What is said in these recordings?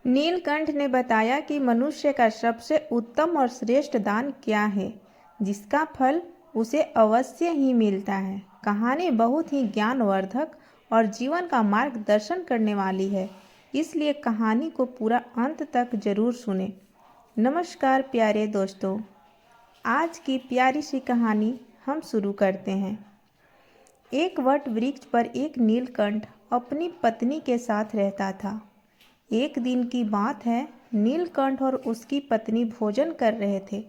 नीलकंठ ने बताया कि मनुष्य का सबसे उत्तम और श्रेष्ठ दान क्या है, जिसका फल उसे अवश्य ही मिलता है। कहानी बहुत ही ज्ञानवर्धक और जीवन का मार्गदर्शन करने वाली है, इसलिए कहानी को पूरा अंत तक जरूर सुने। नमस्कार प्यारे दोस्तों, आज की प्यारी सी कहानी हम शुरू करते हैं। एक वट वृक्ष पर एक नीलकंठ अपनी पत्नी के साथ रहता था। एक दिन की बात है, नीलकंठ और उसकी पत्नी भोजन कर रहे थे।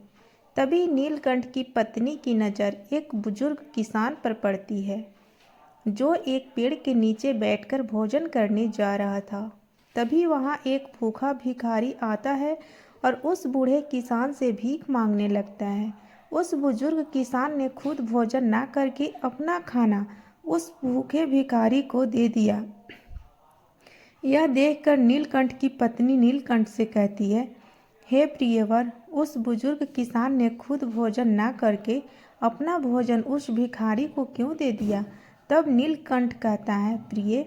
तभी नीलकंठ की पत्नी की नज़र एक बुजुर्ग किसान पर पड़ती है, जो एक पेड़ के नीचे बैठकर भोजन करने जा रहा था। तभी वहाँ एक भूखा भिखारी आता है और उस बूढ़े किसान से भीख मांगने लगता है। उस बुजुर्ग किसान ने खुद भोजन ना करके अपना खाना उस भूखे भिखारी को दे दिया। यह देखकर नीलकंठ की पत्नी नीलकंठ से कहती है, हे प्रियवर, उस बुजुर्ग किसान ने खुद भोजन ना करके अपना भोजन उस भिखारी को क्यों दे दिया? तब नीलकंठ कहता है, प्रिय,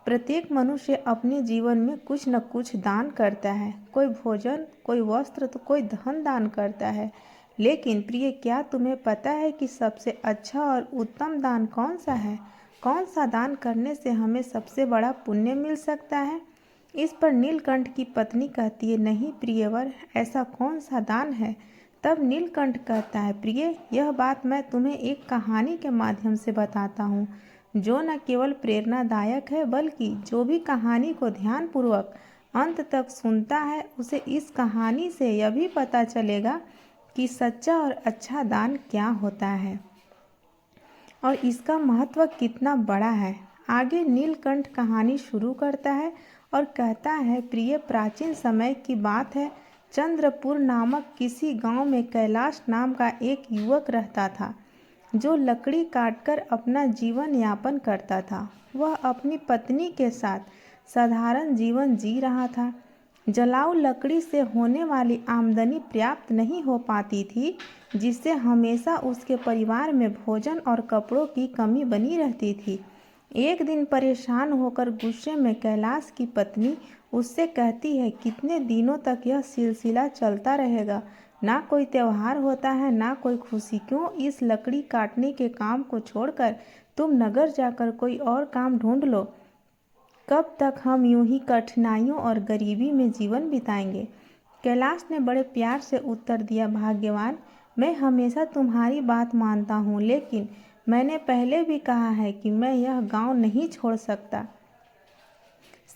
प्रत्येक मनुष्य अपने जीवन में कुछ न कुछ दान करता है। कोई भोजन, कोई वस्त्र, तो कोई धन दान करता है। लेकिन प्रिय, क्या तुम्हें पता है कि सबसे अच्छा और उत्तम दान कौन सा है? कौन सा दान करने से हमें सबसे बड़ा पुण्य मिल सकता है? इस पर नीलकंठ की पत्नी कहती है, नहीं प्रियवर, ऐसा कौन सा दान है? तब नीलकंठ कहता है, प्रिय, यह बात मैं तुम्हें एक कहानी के माध्यम से बताता हूँ, जो न केवल प्रेरणादायक है, बल्कि जो भी कहानी को ध्यानपूर्वक अंत तक सुनता है, उसे इस कहानी से यह भी पता चलेगा कि सच्चा और अच्छा दान क्या होता है और इसका महत्व कितना बड़ा है। आगे नीलकंठ कहानी शुरू करता है और कहता है, प्रिय, प्राचीन समय की बात है। चंद्रपुर नामक किसी गांव में कैलाश नाम का एक युवक रहता था, जो लकड़ी काटकर अपना जीवन यापन करता था। वह अपनी पत्नी के साथ साधारण जीवन जी रहा था। जलाऊ लकड़ी से होने वाली आमदनी पर्याप्त नहीं हो पाती थी, जिससे हमेशा उसके परिवार में भोजन और कपड़ों की कमी बनी रहती थी। एक दिन परेशान होकर गुस्से में कैलाश की पत्नी उससे कहती है, कितने दिनों तक यह सिलसिला चलता रहेगा? ना कोई त्योहार होता है, ना कोई खुशी। क्यों इस लकड़ी काटने के काम को छोड़कर तुम नगर जाकर कोई और काम ढूंढ लो? कब तक हम यूं ही कठिनाइयों और गरीबी में जीवन बिताएंगे? कैलाश ने बड़े प्यार से उत्तर दिया, भाग्यवान, मैं हमेशा तुम्हारी बात मानता हूँ, लेकिन मैंने पहले भी कहा है कि मैं यह गांव नहीं छोड़ सकता।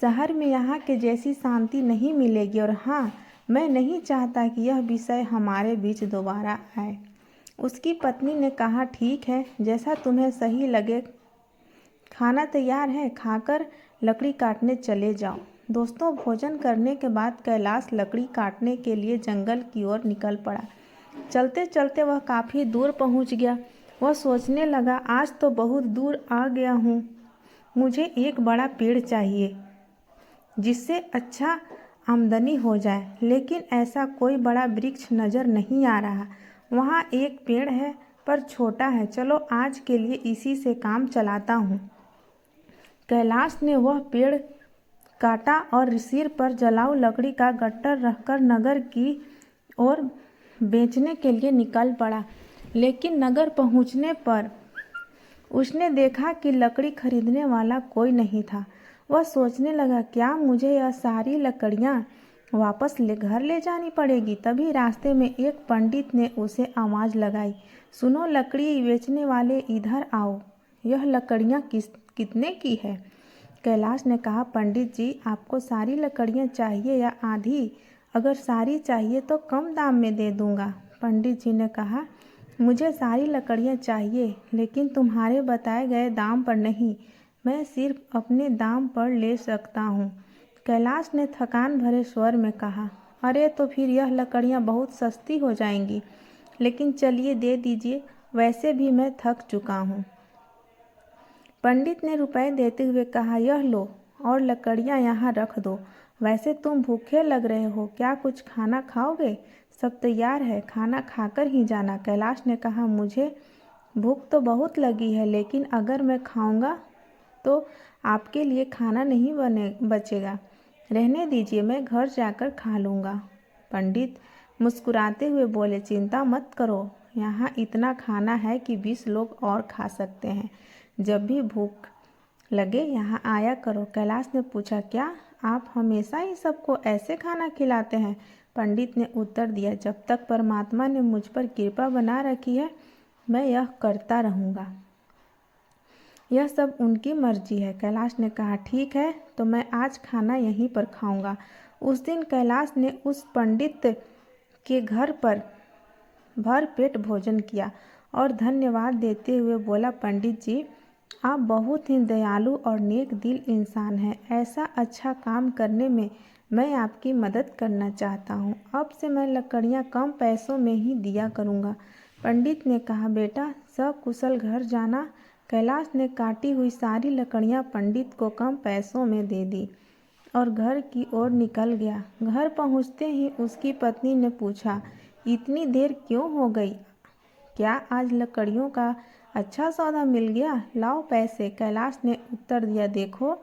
शहर में यहाँ के जैसी शांति नहीं मिलेगी, और हाँ, मैं नहीं चाहता कि यह विषय हमारे बीच दोबारा आए। उसकी पत्नी ने कहा, ठीक है, जैसा तुम्हें सही लगे। खाना तैयार है, खाकर लकड़ी काटने चले जाओ। दोस्तों, भोजन करने के बाद कैलाश लकड़ी काटने के लिए जंगल की ओर निकल पड़ा। चलते चलते वह काफ़ी दूर पहुंच गया। वह सोचने लगा, आज तो बहुत दूर आ गया हूँ। मुझे एक बड़ा पेड़ चाहिए जिससे अच्छा आमदनी हो जाए, लेकिन ऐसा कोई बड़ा वृक्ष नज़र नहीं आ रहा। वहाँ एक पेड़ है, पर छोटा है। चलो आज के लिए इसी से काम चलाता हूँ। कैलाश ने वह पेड़ काटा और सिर पर जलाऊ लकड़ी का गट्टर रखकर नगर की ओर बेचने के लिए निकल पड़ा। लेकिन नगर पहुंचने पर उसने देखा कि लकड़ी खरीदने वाला कोई नहीं था। वह सोचने लगा, क्या मुझे यह सारी लकड़ियाँ वापस घर ले जानी पड़ेगी? तभी रास्ते में एक पंडित ने उसे आवाज़ लगाई, सुनो लकड़ी बेचने वाले, इधर आओ। यह लकड़ियाँ कितने की है? कैलाश ने कहा, पंडित जी, आपको सारी लकड़ियाँ चाहिए या आधी? अगर सारी चाहिए तो कम दाम में दे दूँगा। पंडित जी ने कहा, मुझे सारी लकड़ियाँ चाहिए, लेकिन तुम्हारे बताए गए दाम पर नहीं। मैं सिर्फ अपने दाम पर ले सकता हूँ। कैलाश ने थकान भरे स्वर में कहा, अरे तो फिर यह लकड़ियाँ बहुत सस्ती हो जाएंगी, लेकिन चलिए दे दीजिए, वैसे भी मैं थक चुका हूँ। पंडित ने रुपए देते हुए कहा, यह लो और लकड़ियाँ यहाँ रख दो। वैसे तुम भूखे लग रहे हो, क्या कुछ खाना खाओगे? सब तैयार है, खाना खाकर ही जाना। कैलाश ने कहा, मुझे भूख तो बहुत लगी है, लेकिन अगर मैं खाऊंगा तो आपके लिए खाना नहीं बचेगा। रहने दीजिए, मैं घर जाकर खा लूँगा। पंडित मुस्कुराते हुए बोले, चिंता मत करो, यहाँ इतना खाना है कि 20 लोग और खा सकते हैं। जब भी भूख लगे यहाँ आया करो। कैलाश ने पूछा, क्या आप हमेशा ही सबको ऐसे खाना खिलाते हैं? पंडित ने उत्तर दिया, जब तक परमात्मा ने मुझ पर कृपा बना रखी है मैं यह करता रहूँगा। यह सब उनकी मर्जी है। कैलाश ने कहा, ठीक है, तो मैं आज खाना यहीं पर खाऊंगा। उस दिन कैलाश ने उस पंडित के घर पर भर पेट भोजन किया और धन्यवाद देते हुए बोला, पंडित जी, आप बहुत ही दयालु और नेक दिल इंसान हैं। ऐसा अच्छा काम करने में मैं आपकी मदद करना चाहता हूँ। अब से मैं लकड़ियाँ कम पैसों में ही दिया करूँगा। पंडित ने कहा, बेटा सकुशल घर जाना। कैलाश ने काटी हुई सारी लकड़ियाँ पंडित को कम पैसों में दे दी और घर की ओर निकल गया। घर पहुँचते ही उसकी पत्नी ने पूछा, इतनी देर क्यों हो गई? क्या आज लकड़ियों का अच्छा सौदा मिल गया? लाओ पैसे। कैलाश ने उत्तर दिया, देखो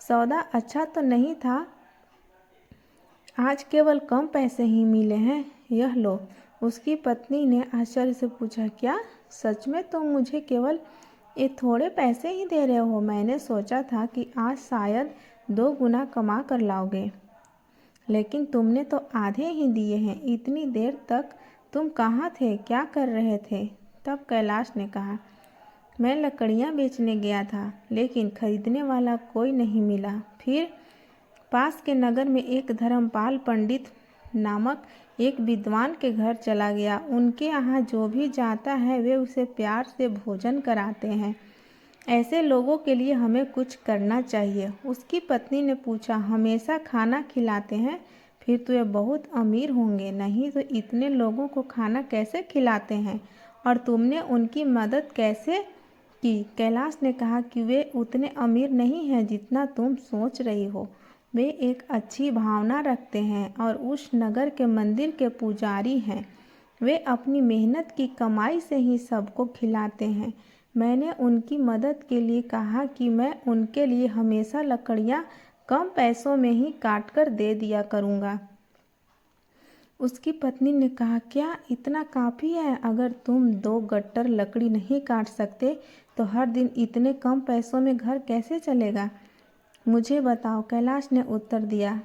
सौदा अच्छा तो नहीं था, आज केवल कम पैसे ही मिले हैं, यह लो। उसकी पत्नी ने आश्चर्य से पूछा, क्या सच में तुम मुझे केवल ये थोड़े पैसे ही दे रहे हो? मैंने सोचा था कि आज शायद 2 गुना कमा कर लाओगे, लेकिन तुमने तो आधे ही दिए हैं। इतनी देर तक तुम कहाँ थे, क्या कर रहे थे? तब कैलाश ने कहा, मैं लकड़ियाँ बेचने गया था, लेकिन खरीदने वाला कोई नहीं मिला। फिर पास के नगर में एक धर्मपाल पंडित नामक एक विद्वान के घर चला गया। उनके यहाँ जो भी जाता है वे उसे प्यार से भोजन कराते हैं। ऐसे लोगों के लिए हमें कुछ करना चाहिए। उसकी पत्नी ने पूछा, हमेशा खाना खिलाते हैं? फिर तो ये बहुत अमीर होंगे, नहीं तो इतने लोगों को खाना कैसे खिलाते हैं? और तुमने उनकी मदद कैसे की? कैलाश ने कहा कि वे उतने अमीर नहीं हैं जितना तुम सोच रही हो। वे एक अच्छी भावना रखते हैं और उस नगर के मंदिर के पुजारी हैं। वे अपनी मेहनत की कमाई से ही सबको खिलाते हैं। मैंने उनकी मदद के लिए कहा कि मैं उनके लिए हमेशा लकड़ियाँ कम पैसों में ही काट कर दे दिया करूँगा। उसकी पत्नी ने कहा, क्या इतना काफ़ी है? अगर तुम 2 गट्टर लकड़ी नहीं काट सकते तो हर दिन इतने कम पैसों में घर कैसे चलेगा? मुझे बताओ। कैलाश ने उत्तर दिया,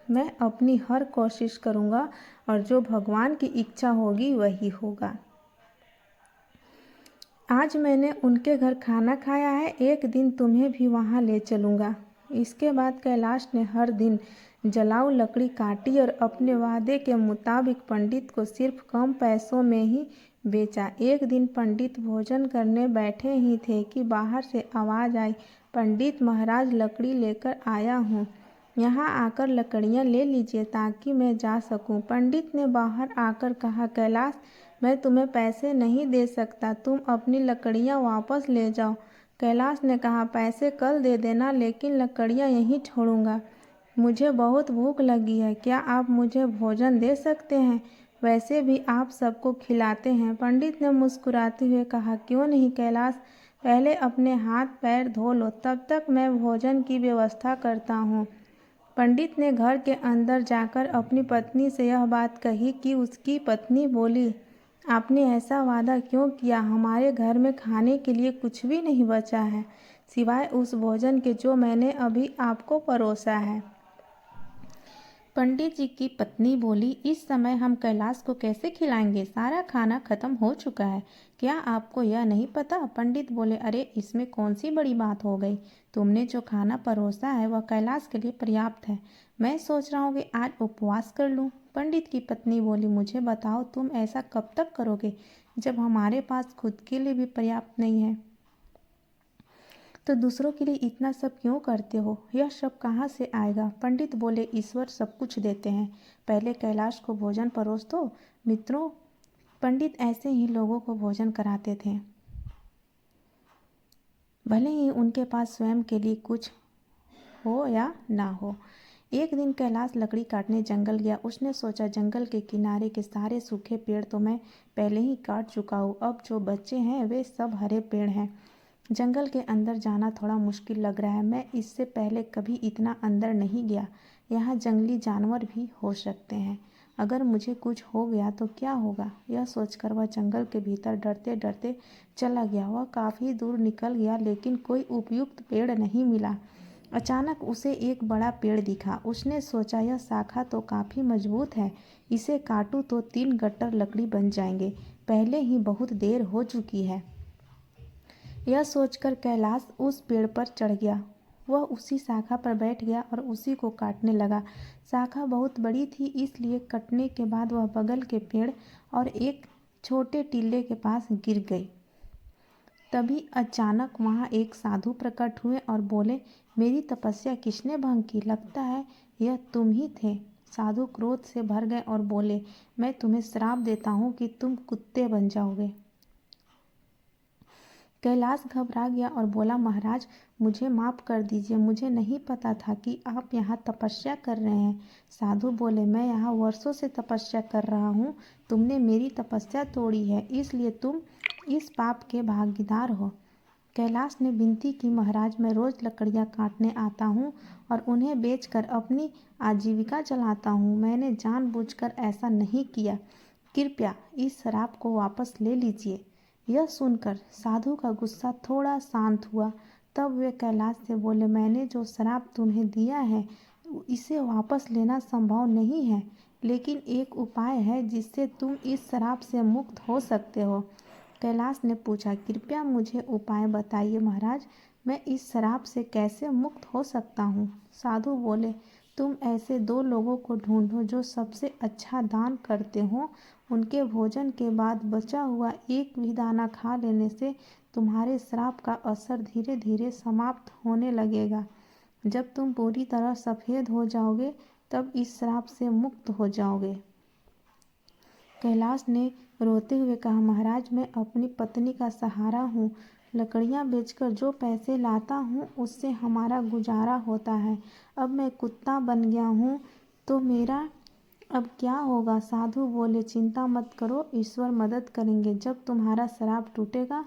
मैं अपनी हर कोशिश करूँगा और जो भगवान की इच्छा होगी वही होगा। आज मैंने उनके घर खाना खाया है, एक दिन तुम्हें भी वहाँ ले चलूँगा। इसके बाद कैलाश ने हर दिन जलाऊ लकड़ी काटी और अपने वादे के मुताबिक पंडित को सिर्फ कम पैसों में ही बेचा। एक दिन पंडित भोजन करने बैठे ही थे कि बाहर से आवाज़ आई, पंडित महाराज लकड़ी लेकर आया हूँ, यहाँ आकर लकड़ियाँ ले लीजिए ताकि मैं जा सकूँ। पंडित ने बाहर आकर कहा, कैलाश मैं तुम्हें पैसे नहीं दे सकता, तुम अपनी लकड़ियाँ वापस ले जाओ। कैलाश ने कहा, पैसे कल दे देना, लेकिन लकड़ियाँ यहीं छोड़ूंगा। मुझे बहुत भूख लगी है, क्या आप मुझे भोजन दे सकते हैं? वैसे भी आप सबको खिलाते हैं। पंडित ने मुस्कुराते हुए कहा, क्यों नहीं कैलाश, पहले अपने हाथ पैर धो लो, तब तक मैं भोजन की व्यवस्था करता हूँ। पंडित ने घर के अंदर जाकर अपनी पत्नी से यह बात कही कि उसकी पत्नी बोली, आपने ऐसा वादा क्यों किया? हमारे घर में खाने के लिए कुछ भी नहीं बचा है, सिवाय उस भोजन के जो मैंने अभी आपको परोसा है। पंडित जी की पत्नी बोली, इस समय हम कैलाश को कैसे खिलाएंगे? सारा खाना खत्म हो चुका है, क्या आपको यह नहीं पता? पंडित बोले, अरे इसमें कौन सी बड़ी बात हो गई, तुमने जो खाना परोसा है वह कैलाश के लिए पर्याप्त है। मैं सोच रहा हूँ कि आज उपवास कर लूँ। पंडित की पत्नी बोली, मुझे बताओ तुम ऐसा कब तक करोगे जब हमारे पास खुद के लिए भी पर्याप्त नहीं है, तो दूसरों के लिए इतना सब क्यों करते हो? यह सब कहाँ से आएगा? पंडित बोले, ईश्वर सब कुछ देते हैं, पहले कैलाश को भोजन परोस दो। मित्रों, पंडित ऐसे ही लोगों को भोजन कराते थे, भले ही उनके पास स्वयं के लिए कुछ हो या ना हो। एक दिन कैलाश लकड़ी काटने जंगल गया। उसने सोचा, जंगल के किनारे के सारे सूखे पेड़ तो मैं पहले ही काट चुका हूँ, अब जो बच्चे हैं वे सब हरे पेड़ हैं। जंगल के अंदर जाना थोड़ा मुश्किल लग रहा है, मैं इससे पहले कभी इतना अंदर नहीं गया। यहाँ जंगली जानवर भी हो सकते हैं। अगर मुझे कुछ हो गया तो क्या होगा? यह सोचकर वह जंगल के भीतर डरते डरते चला गया। वह काफ़ी दूर निकल गया लेकिन कोई उपयुक्त पेड़ नहीं मिला। अचानक उसे एक बड़ा पेड़ दिखा। उसने सोचा, यह शाखा तो काफ़ी मजबूत है, इसे काटूं तो 3 गट्टर लकड़ी बन जाएंगे। पहले ही बहुत देर हो चुकी है। यह सोचकर कैलाश उस पेड़ पर चढ़ गया। वह उसी शाखा पर बैठ गया और उसी को काटने लगा। शाखा बहुत बड़ी थी, इसलिए कटने के बाद वह बगल के पेड़ और एक छोटे टीले के पास गिर गई। तभी अचानक वहाँ एक साधु प्रकट हुए और बोले, मेरी तपस्या किसने भंग की? लगता है यह तुम ही थे। साधु क्रोध से भर गए और बोले, मैं तुम्हें श्राप देता हूँ कि तुम कुत्ते बन जाओगे। कैलाश घबरा गया और बोला, महाराज मुझे माफ़ कर दीजिए, मुझे नहीं पता था कि आप यहाँ तपस्या कर रहे हैं। साधु बोले, मैं यहाँ वर्षों से तपस्या कर रहा हूँ, तुमने मेरी तपस्या तोड़ी है, इसलिए तुम इस पाप के भागीदार हो। कैलाश ने विनती की, महाराज मैं रोज़ लकड़ियाँ काटने आता हूँ और उन्हें बेचकर अपनी आजीविका चलाता हूँ। मैंने जानबूझकर ऐसा नहीं किया, कृपया इस श्राप को वापस ले लीजिए। यह सुनकर साधु का गुस्सा थोड़ा शांत हुआ। तब वे कैलाश से बोले, मैंने जो श्राप तुम्हें दिया है इसे वापस लेना संभव नहीं है, लेकिन एक उपाय है जिससे तुम इस श्राप से मुक्त हो सकते हो। कैलाश ने पूछा, कृपया मुझे उपाय बताइए महाराज, मैं इस श्राप से कैसे मुक्त हो सकता हूँ? साधु बोले, तुम ऐसे 2 लोगों को ढूंढो जो सबसे अच्छा दान करते हो। उनके भोजन के बाद बचा हुआ एक भी दाना खा लेने से तुम्हारे श्राप का असर धीरे धीरे समाप्त होने लगेगा। जब तुम पूरी तरह सफ़ेद हो जाओगे तब इस श्राप से मुक्त हो जाओगे। कैलाश ने रोते हुए कहा, महाराज मैं अपनी पत्नी का सहारा हूँ, लकड़ियाँ बेचकर जो पैसे लाता हूँ उससे हमारा गुजारा होता है। अब मैं कुत्ता बन गया हूँ तो मेरा अब क्या होगा? साधु बोले, चिंता मत करो, ईश्वर मदद करेंगे। जब तुम्हारा श्राप टूटेगा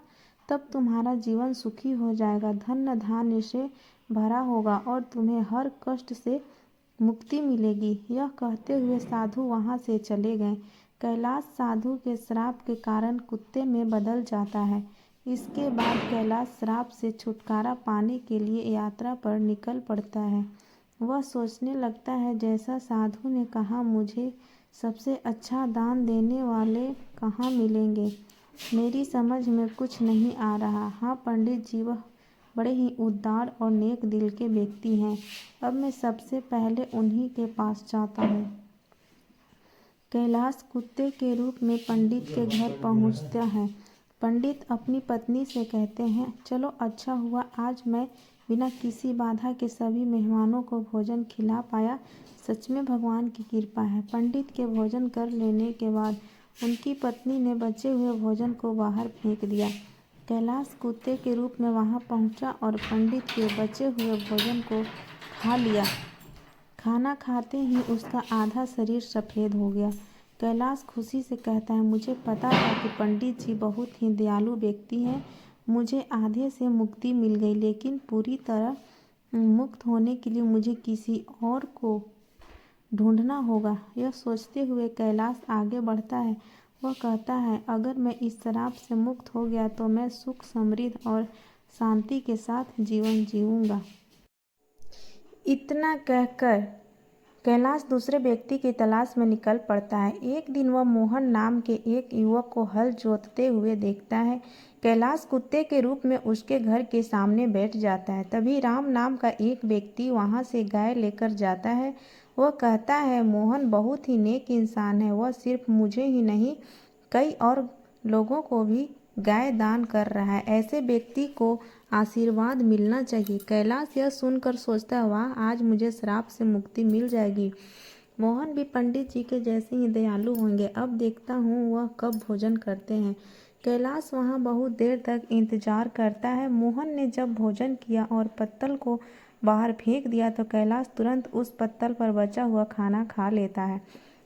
तब तुम्हारा जीवन सुखी हो जाएगा, धन धान्य से भरा होगा और तुम्हें हर कष्ट से मुक्ति मिलेगी। यह कहते हुए साधु वहाँ से चले गए। कैलाश साधु के श्राप के कारण कुत्ते में बदल जाता है। इसके बाद कैलाश श्राप से छुटकारा पाने के लिए यात्रा पर निकल पड़ता है। वह सोचने लगता है, जैसा साधु ने कहा, मुझे सबसे अच्छा दान देने वाले कहाँ मिलेंगे? मेरी समझ में कुछ नहीं आ रहा। हाँ पंडित जी, वह बड़े ही उदार और नेक दिल के व्यक्ति हैं। अब मैं सबसे पहले उन्हीं के पास जाता हूँ। कैलाश कुत्ते के रूप में पंडित के घर पहुँचता है। पंडित अपनी पत्नी से कहते हैं, चलो अच्छा हुआ आज मैं बिना किसी बाधा के सभी मेहमानों को भोजन खिला पाया। सच में भगवान की कृपा है। पंडित के भोजन कर लेने के बाद उनकी पत्नी ने बचे हुए भोजन को बाहर फेंक दिया। कैलाश कुत्ते के रूप में वहां पहुंचा और पंडित के बचे हुए भोजन को खा लिया। खाना खाते ही उसका आधा शरीर सफ़ेद हो गया। कैलाश खुशी से कहता है, मुझे पता था कि पंडित जी बहुत ही दयालु व्यक्ति हैं। मुझे आधे से मुक्ति मिल गई, लेकिन पूरी तरह मुक्त होने के लिए मुझे किसी और को ढूंढना होगा। यह सोचते हुए कैलाश आगे बढ़ता है। वह कहता है, अगर मैं इस श्राप से मुक्त हो गया तो मैं सुख समृद्धि और शांति के साथ जीवन जीऊँगा। इतना कहकर कैलाश दूसरे व्यक्ति की तलाश में निकल पड़ता है। एक दिन वह मोहन नाम के एक युवक को हल जोतते हुए देखता है। कैलाश कुत्ते के रूप में उसके घर के सामने बैठ जाता है। तभी राम नाम का एक व्यक्ति वहां से गाय लेकर जाता है। वह कहता है, मोहन बहुत ही नेक इंसान है, वह सिर्फ मुझे ही नहीं कई और लोगों को भी गाय दान कर रहा है। ऐसे व्यक्ति को आशीर्वाद मिलना चाहिए। कैलाश यह सुनकर सोचता है, वाह, आज मुझे श्राप से मुक्ति मिल जाएगी। मोहन भी पंडित जी के जैसे ही दयालु होंगे। अब देखता हूँ वह कब भोजन करते हैं। कैलाश वहाँ बहुत देर तक इंतजार करता है। मोहन ने जब भोजन किया और पत्तल को बाहर फेंक दिया तो कैलाश तुरंत उस पत्तल पर बचा हुआ खाना खा लेता है।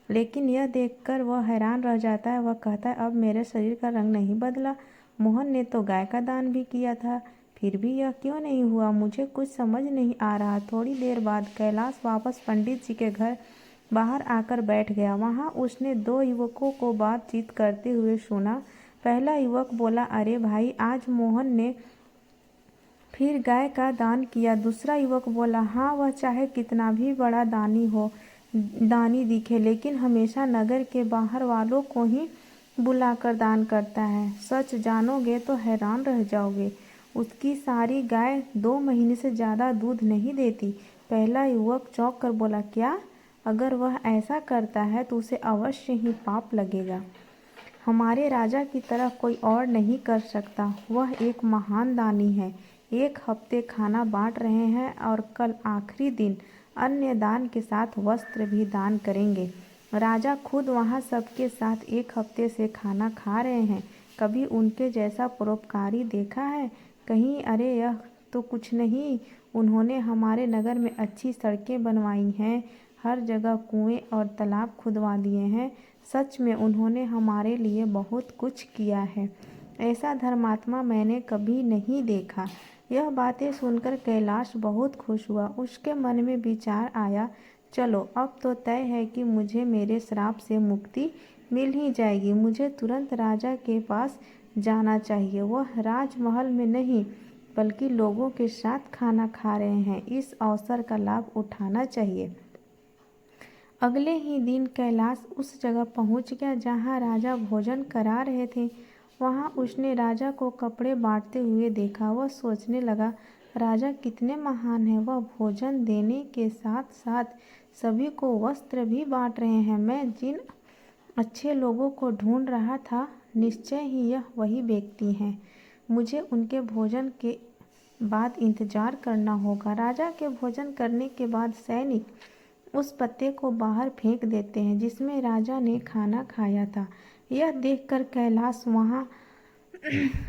लेकिन यह देखकर वह हैरान रह जाता है। वह कहता है, अब मेरे शरीर का रंग नहीं बदला, मोहन ने तो गाय का दान भी किया था। फिर भी यह क्यों नहीं हुआ, मुझे कुछ समझ नहीं आ रहा। थोड़ी देर बाद कैलाश वापस पंडित जी के घर बाहर आकर बैठ गया। वहाँ उसने दो युवकों को बातचीत करते हुए सुना। पहला युवक बोला, अरे भाई, आज मोहन ने फिर गाय का दान किया। दूसरा युवक बोला, हाँ, वह चाहे कितना भी बड़ा दानी दिखे, लेकिन हमेशा नगर के बाहर वालों को ही बुलाकर दान करता है। सच जानोगे तो हैरान रह जाओगे, उसकी सारी गाय 2 महीने से ज़्यादा दूध नहीं देती। पहला युवक चौंक कर बोला, क्या? अगर वह ऐसा करता है तो उसे अवश्य ही पाप लगेगा। हमारे राजा की तरह कोई और नहीं कर सकता। वह एक महान दानी है। 1 हफ्ते खाना बांट रहे हैं और कल आखिरी दिन अन्य दान के साथ वस्त्र भी दान करेंगे। राजा खुद वहाँ सबके साथ 1 हफ्ते से खाना खा रहे हैं। कभी उनके जैसा परोपकारी देखा है कहीं? अरे यह तो कुछ नहीं, उन्होंने हमारे नगर में अच्छी सड़कें बनवाई हैं, हर जगह कुएं और तालाब खुदवा दिए हैं। सच में उन्होंने हमारे लिए बहुत कुछ किया है। ऐसा धर्मात्मा मैंने कभी नहीं देखा। यह बातें सुनकर कैलाश बहुत खुश हुआ। उसके मन में विचार आया, चलो अब तो तय है कि मुझे मेरे श्राप से मुक्ति मिल ही जाएगी। मुझे तुरंत राजा के पास जाना चाहिए। वह राजमहल में नहीं बल्कि लोगों के साथ खाना खा रहे हैं, इस अवसर का लाभ उठाना चाहिए। अगले ही दिन कैलाश उस जगह पहुंच गया जहां राजा भोजन करा रहे थे। वहां उसने राजा को कपड़े बांटते हुए देखा। वह सोचने लगा, राजा कितने महान हैं, वह भोजन देने के साथ साथ सभी को वस्त्र भी बांट रहे हैं। मैं जिन अच्छे लोगों को ढूंढ रहा था, निश्चय ही यह वही व्यक्ति हैं। मुझे उनके भोजन के बाद इंतजार करना होगा। राजा के भोजन करने के बाद सैनिक उस पत्ते को बाहर फेंक देते हैं जिसमें राजा ने खाना खाया था। यह देखकर कैलाश वहां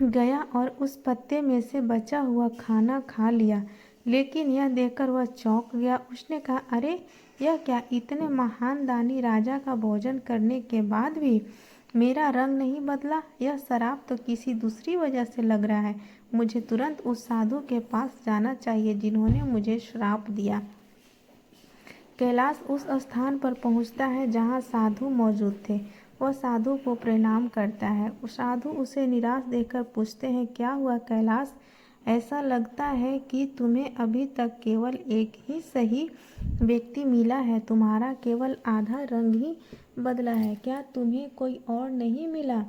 गया और उस पत्ते में से बचा हुआ खाना खा लिया, लेकिन यह देखकर वह चौंक गया। उसने कहा, अरे यह क्या, इतने महान दानी राजा का भोजन करने के बाद भी मेरा रंग नहीं बदला? यह शराब तो किसी दूसरी वजह से लग रहा है। मुझे तुरंत उस साधु के पास जाना चाहिए जिन्होंने मुझे श्राप दिया। कैलाश उस स्थान पर पहुंचता है जहां साधु मौजूद थे। वह साधु को प्रणाम करता है। साधु उसे निराश देखकर पूछते हैं, क्या हुआ कैलाश? ऐसा लगता है कि तुम्हें अभी तक केवल एक ही सही व्यक्ति मिला है। तुम्हारा केवल आधा रंग ही बदला है। क्या तुम्हें कोई और नहीं मिला?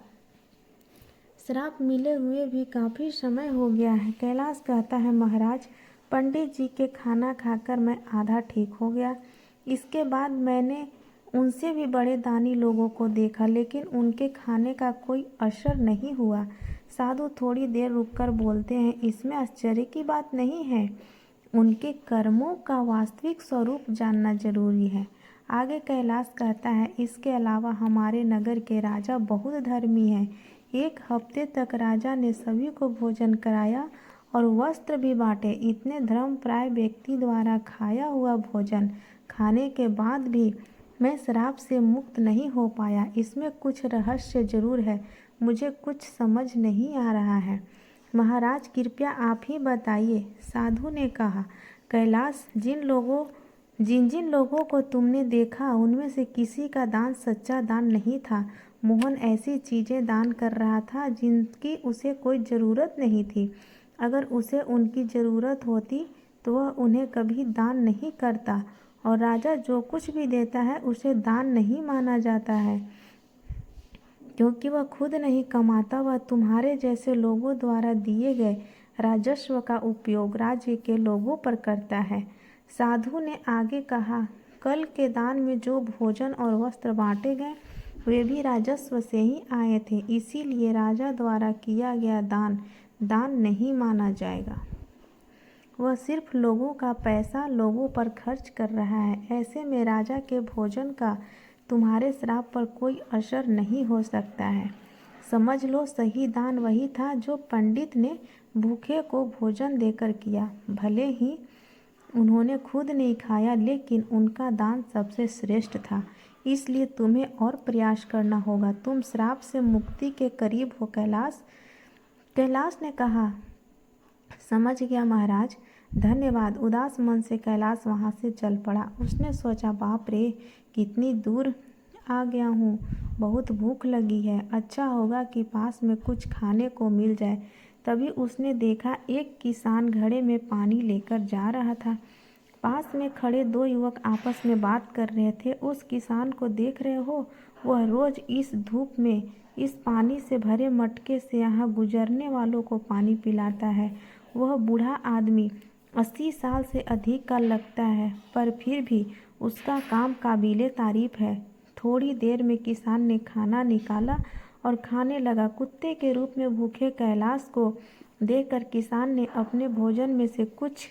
श्राप मिले हुए भी काफ़ी समय हो गया है। कैलाश कहता है, महाराज, पंडित जी के खाना खाकर मैं आधा ठीक हो गया। इसके बाद मैंने उनसे भी बड़े दानी लोगों को देखा, लेकिन उनके खाने का कोई असर नहीं हुआ। साधु थोड़ी देर रुककर बोलते हैं, इसमें आश्चर्य की बात नहीं है, उनके कर्मों का वास्तविक स्वरूप जानना जरूरी है। आगे कैलाश कहता है, इसके अलावा हमारे नगर के राजा बहुत धर्मी हैं। 1 हफ्ते तक राजा ने सभी को भोजन कराया और वस्त्र भी बांटे। इतने धर्मप्राय व्यक्ति द्वारा खाया हुआ भोजन खाने के बाद भी मैं श्राप से मुक्त नहीं हो पाया। इसमें कुछ रहस्य जरूर है, मुझे कुछ समझ नहीं आ रहा है। महाराज, कृपया आप ही बताइए, साधु ने कहा। कैलाश, जिन जिन लोगों को तुमने देखा उनमें से किसी का दान सच्चा दान नहीं था। मोहन ऐसी चीज़ें दान कर रहा था जिनकी उसे कोई ज़रूरत नहीं थी। अगर उसे उनकी ज़रूरत होती तो वह उन्हें कभी दान नहीं करता, और राजा जो कुछ भी देता है उसे दान नहीं माना जाता है, क्योंकि वह खुद नहीं कमाता। वह तुम्हारे जैसे लोगों द्वारा दिए गए राजस्व का उपयोग राज्य के लोगों पर करता है। साधु ने आगे कहा, कल के दान में जो भोजन और वस्त्र बांटे गए वे भी राजस्व से ही आए थे, इसीलिए राजा द्वारा किया गया दान नहीं माना जाएगा। वह सिर्फ लोगों का पैसा लोगों पर खर्च कर रहा है। ऐसे में राजा के भोजन का तुम्हारे श्राप पर कोई असर नहीं हो सकता है। समझ लो, सही दान वही था जो पंडित ने भूखे को भोजन देकर किया। भले ही उन्होंने खुद नहीं खाया, लेकिन उनका दान सबसे श्रेष्ठ था। इसलिए तुम्हें और प्रयास करना होगा। तुम श्राप से मुक्ति के करीब हो कैलाश। कैलाश ने कहा, समझ गया महाराज, धन्यवाद। उदास मन से कैलाश वहाँ से चल पड़ा। उसने सोचा, बाप रे, कितनी दूर आ गया हूँ, बहुत भूख लगी है, अच्छा होगा कि पास में कुछ खाने को मिल जाए। तभी उसने देखा एक किसान घड़े में पानी लेकर जा रहा था। पास में खड़े दो युवक आपस में बात कर रहे थे। उस किसान को देख रहे हो, वह रोज इस धूप में इस पानी से भरे मटके से यहाँ गुजरने वालों को पानी पिलाता है। वह बूढ़ा आदमी 80 साल से अधिक का लगता है, पर फिर भी उसका काम काबिले तारीफ है। थोड़ी देर में किसान ने खाना निकाला और खाने लगा। कुत्ते के रूप में भूखे कैलाश को देखकर किसान ने अपने भोजन में से कुछ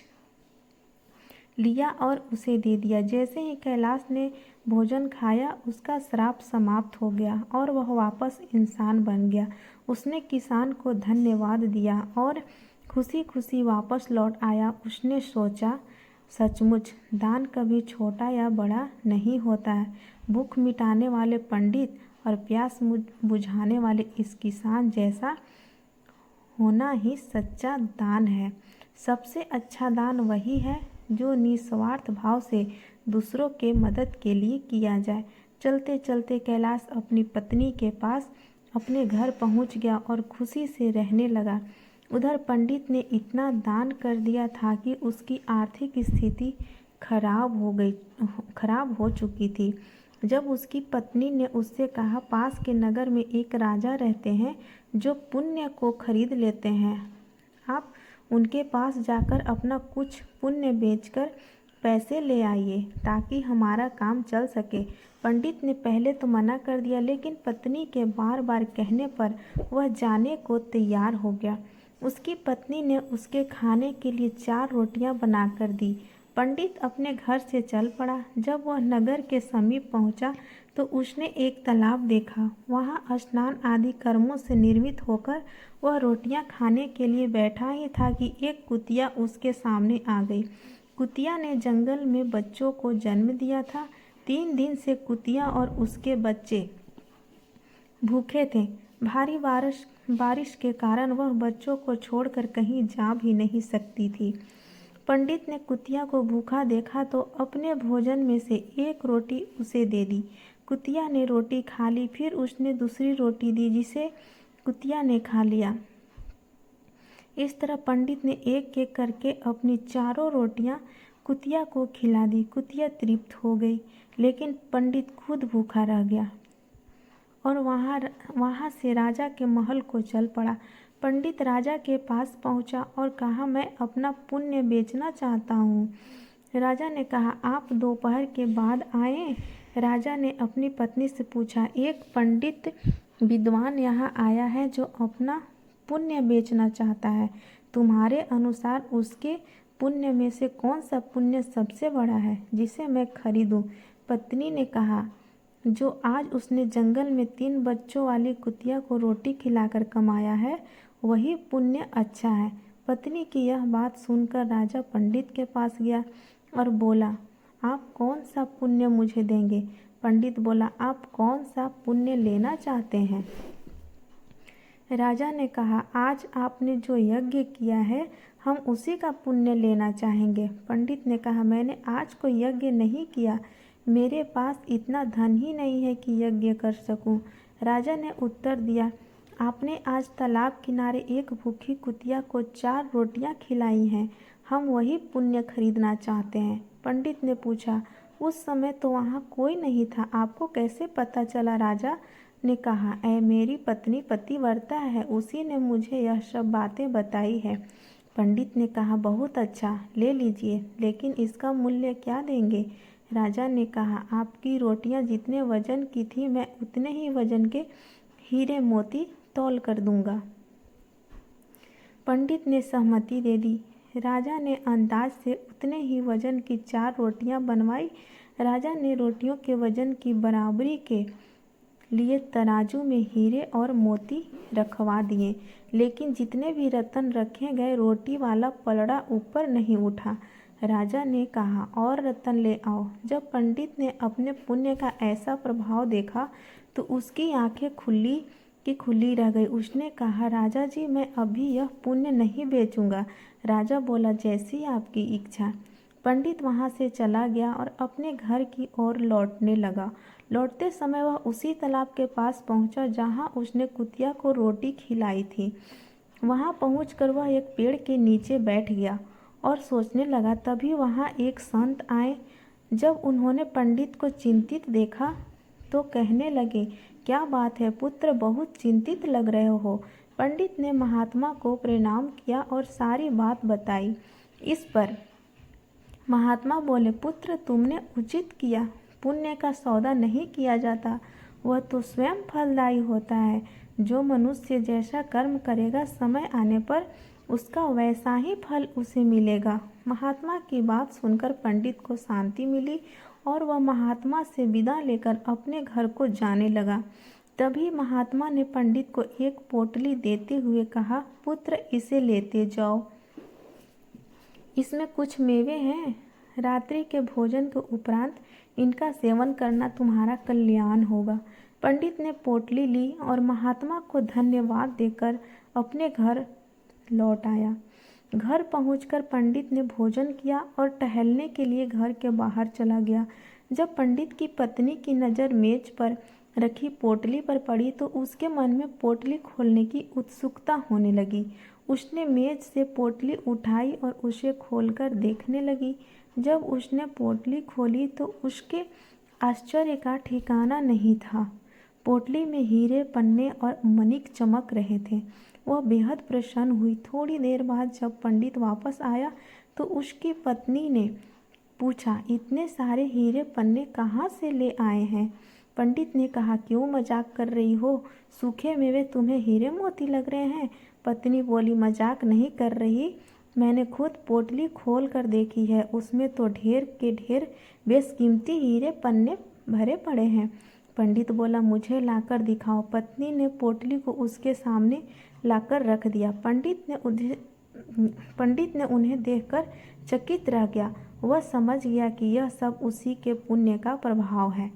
लिया और उसे दे दिया। जैसे ही कैलाश ने भोजन खाया, उसका श्राप समाप्त हो गया और वह वापस इंसान बन गया। उसने किसान को धन्यवाद दिया और खुशी खुशी वापस लौट आया। उसने सोचा, सचमुच दान कभी छोटा या बड़ा नहीं होता है। भूख मिटाने वाले पंडित और प्यास बुझाने वाले इस किसान जैसा होना ही सच्चा दान है। सबसे अच्छा दान वही है जो निस्वार्थ भाव से दूसरों के मदद के लिए किया जाए। चलते चलते कैलाश अपनी पत्नी के पास अपने घर पहुंच गया और खुशी से रहने लगा। उधर पंडित ने इतना दान कर दिया था कि उसकी आर्थिक स्थिति खराब हो चुकी थी। जब उसकी पत्नी ने उससे कहा, पास के नगर में एक राजा रहते हैं जो पुण्य को खरीद लेते हैं, आप उनके पास जाकर अपना कुछ पुण्य बेचकर पैसे ले आइए ताकि हमारा काम चल सके। पंडित ने पहले तो मना कर दिया, लेकिन पत्नी के बार बार कहने पर वह जाने को तैयार हो गया। उसकी पत्नी ने उसके खाने के लिए 4 रोटियां बनाकर दी। पंडित अपने घर से चल पड़ा। जब वह नगर के समीप पहुंचा तो उसने एक तालाब देखा। वहां स्नान आदि कर्मों से निर्मित होकर वह रोटियां खाने के लिए बैठा ही था कि एक कुतिया उसके सामने आ गई। कुतिया ने जंगल में बच्चों को जन्म दिया था। 3 दिन से कुतिया और उसके बच्चे भूखे थे। भारी बारिश के कारण वह बच्चों को छोड़कर कहीं जा भी नहीं सकती थी। पंडित ने कुतिया को भूखा देखा तो अपने भोजन में से एक रोटी उसे दे दी। कुतिया ने रोटी खा ली। फिर उसने दूसरी रोटी दी जिसे कुतिया ने खा लिया। इस तरह पंडित ने एक एक करके अपनी 4 रोटियां कुतिया को खिला दी। कुतिया तृप्त हो गई, लेकिन पंडित खुद भूखा रह गया और वहाँ से राजा के महल को चल पड़ा। पंडित राजा के पास पहुँचा और कहा, मैं अपना पुण्य बेचना चाहता हूँ। राजा ने कहा, आप दोपहर के बाद आए। राजा ने अपनी पत्नी से पूछा, एक पंडित विद्वान यहाँ आया है जो अपना पुण्य बेचना चाहता है। तुम्हारे अनुसार उसके पुण्य में से कौन सा पुण्य सबसे बड़ा है जिसे मैं खरीदूं? पत्नी ने कहा, जो आज उसने जंगल में 3 बच्चों वाली कुतिया को रोटी खिलाकर कमाया है, वही पुण्य अच्छा है। पत्नी की यह बात सुनकर राजा पंडित के पास गया और बोला, आप कौन सा पुण्य मुझे देंगे? पंडित बोला, आप कौन सा पुण्य लेना चाहते हैं? राजा ने कहा, आज आपने जो यज्ञ किया है, हम उसी का पुण्य लेना चाहेंगे। पंडित ने कहा, मैंने आज कोई यज्ञ नहीं किया, मेरे पास इतना धन ही नहीं है कि यज्ञ कर सकूं। राजा ने उत्तर दिया, आपने आज तालाब किनारे एक भूखी कुतिया को 4 रोटियां खिलाई हैं, हम वही पुण्य खरीदना चाहते हैं। पंडित ने पूछा, उस समय तो वहाँ कोई नहीं था, आपको कैसे पता चला? राजा ने कहा, मेरी पत्नी पतिव्रता है, उसी ने मुझे यह सब बातें बताई है। पंडित ने कहा, बहुत अच्छा, ले लीजिए, लेकिन इसका मूल्य क्या देंगे? राजा ने कहा, आपकी रोटियां जितने वजन की थी, मैं उतने ही वजन के हीरे मोती तौल कर दूंगा। पंडित ने सहमति दे दी। राजा ने अंदाज से उतने ही वजन की 4 रोटियां बनवाई। राजा ने रोटियों के वजन की बराबरी के लिए तराजू में हीरे और मोती रखवा दिए, लेकिन जितने भी रत्न रखे गए, रोटी वाला पलड़ा ऊपर नहीं उठा। राजा ने कहा, और रत्न ले आओ। जब पंडित ने अपने पुण्य का ऐसा प्रभाव देखा तो उसकी आंखें खुली कि खुली रह गई। उसने कहा, राजा जी मैं अभी यह पुण्य नहीं बेचूंगा। राजा बोला, जैसी आपकी इच्छा। पंडित वहाँ से चला गया और अपने घर की ओर लौटने लगा। लौटते समय वह उसी तालाब के पास पहुँचा जहाँ उसने कुतिया को रोटी खिलाई थी। वहाँ पहुँचकर वह एक पेड़ के नीचे बैठ गया और सोचने लगा। तभी वहाँ एक संत आए। जब उन्होंने पंडित को चिंतित देखा तो कहने लगे, क्या बात है पुत्र, बहुत चिंतित लग रहे हो। पंडित ने महात्मा को प्रणाम किया और सारी बात बताई। इस पर महात्मा बोले, पुत्र तुमने उचित किया। पुण्य का सौदा नहीं किया जाता, वह तो स्वयं फलदायी होता है। जो मनुष्य जैसा कर्म करेगा, समय आने पर उसका वैसा ही फल उसे मिलेगा। महात्मा की बात सुनकर पंडित को शांति मिली और वह महात्मा से विदा लेकर अपने घर को जाने लगा। तभी महात्मा ने पंडित को एक पोटली देते हुए कहा, पुत्र इसे लेते जाओ, इसमें कुछ मेवे हैं। रात्रि के भोजन के उपरांत इनका सेवन करना तुम्हारा कल्याण होगा। पंडित ने पोटली ली और महात्मा को धन्यवाद देकर अपने घर लौट आया। घर पहुंचकर पंडित ने भोजन किया और टहलने के लिए घर के बाहर चला गया। जब पंडित की पत्नी की नज़र मेज पर रखी पोटली पर पड़ी तो उसके मन में पोटली खोलने की उत्सुकता होने लगी। उसने मेज से पोटली उठाई और उसे खोलकर देखने लगी। जब उसने पोटली खोली तो उसके आश्चर्य का ठिकाना नहीं था। पोटली में हीरे, पन्ने और मणिक चमक रहे थे। वह बेहद प्रसन्न हुई। थोड़ी देर बाद जब पंडित वापस आया तो उसकी पत्नी ने पूछा, इतने सारे हीरे पन्ने कहाँ से ले आए हैं? पंडित ने कहा, क्यों मजाक कर रही हो? सूखे मेवे तुम्हें हीरे मोती लग रहे हैं? पत्नी बोली, मजाक नहीं कर रही, मैंने खुद पोटली खोल कर देखी है। उसमें तो ढेर के ढेर बेशकीमती हीरे पन्ने भरे पड़े हैं। पंडित बोला, मुझे लाकर दिखाओ। पत्नी ने पोटली को उसके सामने लाकर रख दिया। पंडित ने उन्हें देखकर चकित रह गया। वह समझ गया कि यह सब उसी के पुण्य का प्रभाव है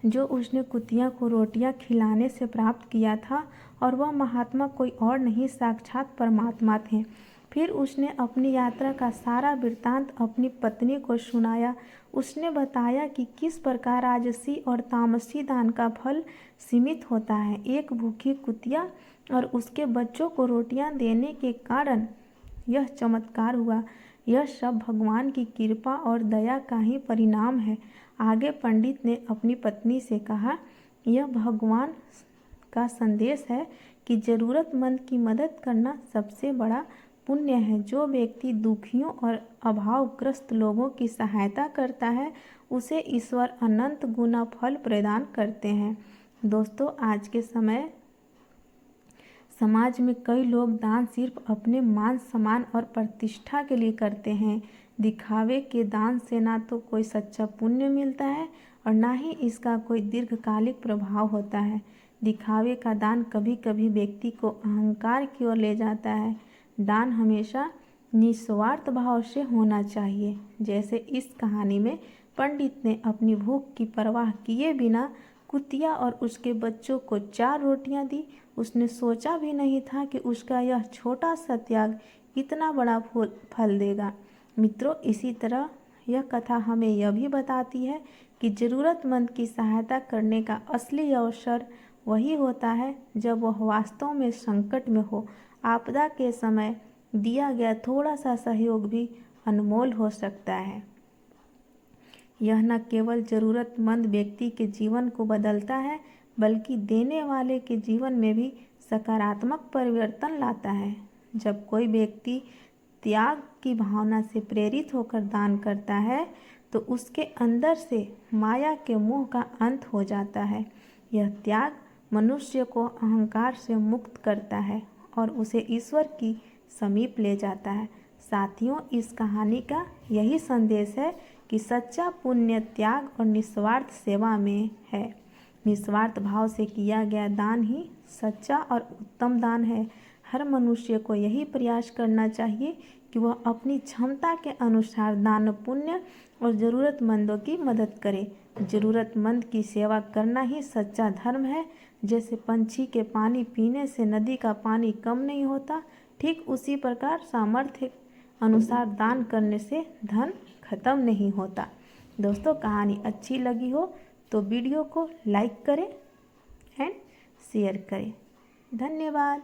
जो उसने कुतिया को रोटियां खिलाने से प्राप्त किया था, और वह महात्मा कोई और नहीं, साक्षात परमात्मा थे। फिर उसने अपनी यात्रा का सारा वृत्तांत अपनी पत्नी को सुनाया। उसने बताया कि किस प्रकार राजसी और तामसी दान का फल सीमित होता है। एक भूखी कुतिया और उसके बच्चों को रोटियां देने के कारण यह चमत्कार हुआ। यह सब भगवान की कृपा और दया का ही परिणाम है। आगे पंडित ने अपनी पत्नी से कहा, यह भगवान का संदेश है कि ज़रूरतमंद की मदद करना सबसे बड़ा पुण्य है। जो व्यक्ति दुखियों और अभावग्रस्त लोगों की सहायता करता है, उसे ईश्वर अनंत गुना फल प्रदान करते हैं। दोस्तों, आज के समय समाज में कई लोग दान सिर्फ अपने मान सम्मान और प्रतिष्ठा के लिए करते हैं। दिखावे के दान से ना तो कोई सच्चा पुण्य मिलता है और ना ही इसका कोई दीर्घकालिक प्रभाव होता है। दिखावे का दान कभी कभी व्यक्ति को अहंकार की ओर ले जाता है। दान हमेशा निस्वार्थ भाव से होना चाहिए। जैसे इस कहानी में पंडित ने अपनी भूख की परवाह किए बिना कुतिया और उसके बच्चों को 4 रोटियां दी। उसने सोचा भी नहीं था कि उसका यह छोटा सा त्याग इतना बड़ा फल देगा। मित्रों, इसी तरह यह कथा हमें यह भी बताती है कि ज़रूरतमंद की सहायता करने का असली अवसर वही होता है जब वह वास्तव में संकट में हो। आपदा के समय दिया गया थोड़ा सा सहयोग भी अनमोल हो सकता है। यह न केवल ज़रूरतमंद व्यक्ति के जीवन को बदलता है, बल्कि देने वाले के जीवन में भी सकारात्मक परिवर्तन लाता है। जब कोई व्यक्ति त्याग की भावना से प्रेरित होकर दान करता है तो उसके अंदर से माया के मोह का अंत हो जाता है। यह त्याग मनुष्य को अहंकार से मुक्त करता है और उसे ईश्वर की समीप ले जाता है। साथियों, इस कहानी का यही संदेश है कि सच्चा पुण्य त्याग और निस्वार्थ सेवा में है। निस्वार्थ भाव से किया गया दान ही सच्चा और उत्तम दान है। हर मनुष्य को यही प्रयास करना चाहिए कि वह अपनी क्षमता के अनुसार दान पुण्य और ज़रूरतमंदों की मदद करे। ज़रूरतमंद की सेवा करना ही सच्चा धर्म है। जैसे पंछी के पानी पीने से नदी का पानी कम नहीं होता, ठीक उसी प्रकार सामर्थ्य अनुसार दान करने से धन खत्म नहीं होता। दोस्तों, कहानी अच्छी लगी हो तो वीडियो को लाइक करें एंड शेयर करें। धन्यवाद।